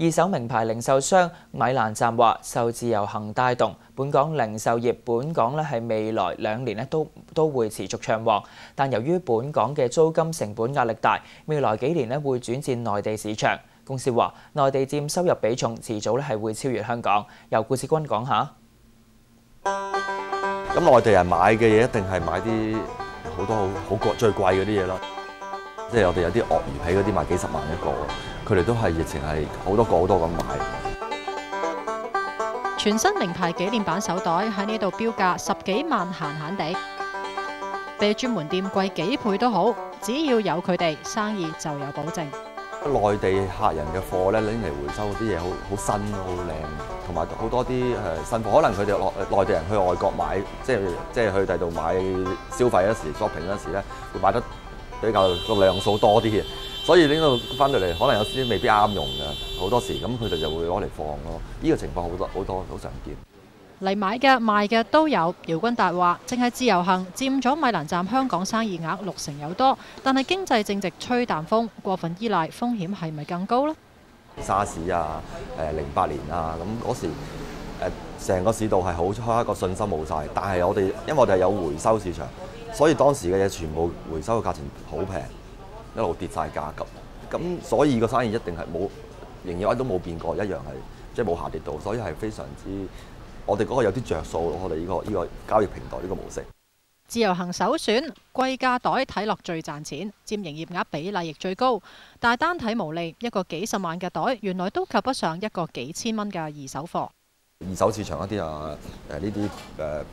二手名牌零售商米蘭站話，受自由行帶動，本港零售業本港係未來2年都會持續暢旺，但由於本港嘅租金成本壓力大，未來幾年會轉戰內地市場。公司話，內地佔收入比重遲早係會超越香港。由顧志軍講下。咁內地人買嘅嘢一定係買啲好多好最貴嗰啲嘢啦，即係我哋有啲鱷魚皮嗰啲賣幾十萬一個，佢哋都係疫情係好多咁買。全新名牌紀念版手袋喺呢度標價10幾萬閒地，比專門店貴幾倍都好，只要有佢哋，生意就有保證。內地客人嘅貨咧拎嚟回收啲嘢好新好靚，同埋好多啲新貨。可能佢哋內地人去外國買，即係去第度買消費嗰時 shopping 嗰時咧，會買得比較個量數多啲嘅。所以拎到翻到嚟，可能有啲未必啱用嘅，好多時咁佢哋就會攞嚟放咯。呢個情況好多好常見。嚟買嘅賣嘅都有。姚君達話：淨係自由行佔咗米蘭站香港生意額60%有多，但係經濟正值吹淡風，過分依賴風險係咪更高呢？沙士啊，08年啊，咁嗰時成個市道係好差，個信心冇晒。但係因為我哋係有回收市場，所以當時嘅嘢全部回收嘅價錢好平，一路跌晒價格。咁所以個生意一定係冇營業額都冇變過，一樣係即係冇下跌到，所以係非常之。我哋嗰個有啲着數，我哋呢個交易平台呢個模式。自由行首選，貴價袋睇落最賺錢，佔營業額比例亦最高。但係單睇毛利，一個幾十萬嘅袋，原來都及不上一個幾千蚊嘅二手貨。二手市場一啲呢啲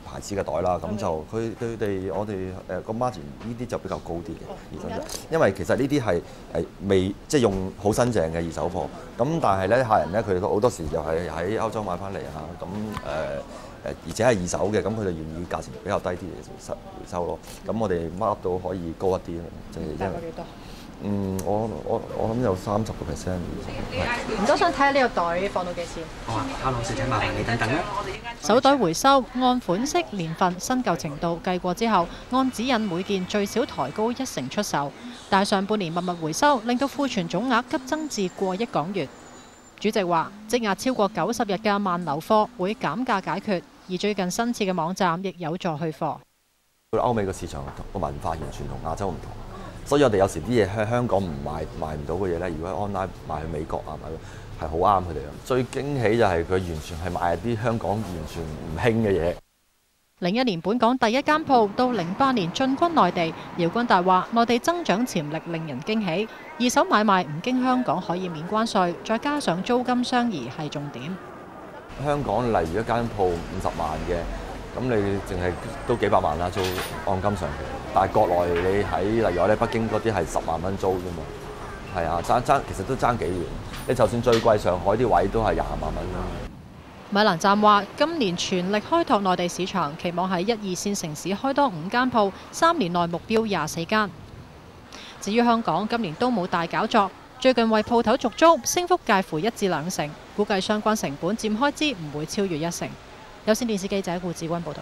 牌子嘅袋啦，咁就佢哋我哋個 margin 呢啲就比較高啲嘅二手貨，因為其實呢啲係未即係用好新淨嘅二手貨，咁但係咧客人咧佢哋好多時就係喺歐洲買翻嚟啊，咁而且係二手嘅，咁佢哋願意價錢比較低啲嚟回收咯，咁我哋 mark 到可以高一啲，即係因為我諗有30%。唔多想睇下呢個袋放到幾錢？好啊，阿老小姐麻煩你等等啦。手袋回收按款式、年份、新舊程度計過之後，按指引每件最少抬高1成出售。但係上半年密密回收，令到庫存總額急增至過億港元。主席話，積壓超過90日嘅萬流貨會減價解決，而最近新設嘅網站亦有助去貨。歐美嘅市場個文化完全同亞洲唔同。所以我哋有時啲嘢喺香港賣唔到嘅嘢咧，如果喺 online 賣去美國啊，係好啱佢哋咯。最驚喜就係佢完全係賣啲香港完全唔興嘅嘢。01年本港第一間鋪到08年進軍內地，姚君達話：內地增長潛力令人驚喜，二手買賣唔經香港可以免關稅，再加上租金相宜係重點。香港例如一間鋪50萬嘅。咁你淨係都幾百萬啦，租按金上去。但係國內你喺例如我哋北京嗰啲係10萬蚊租啫嘛，係啊，其實都爭幾遠。你就算最貴上海啲位都係20萬蚊啦。米蘭站話：今年全力開拓內地市場，期望喺1、2線城市開多5間鋪，3年內目標24間。至於香港，今年都冇大搞作，最近為鋪頭續租，升幅介乎1至2成，估計相關成本佔開支唔會超越1成。有線電視記者顧志軍報導。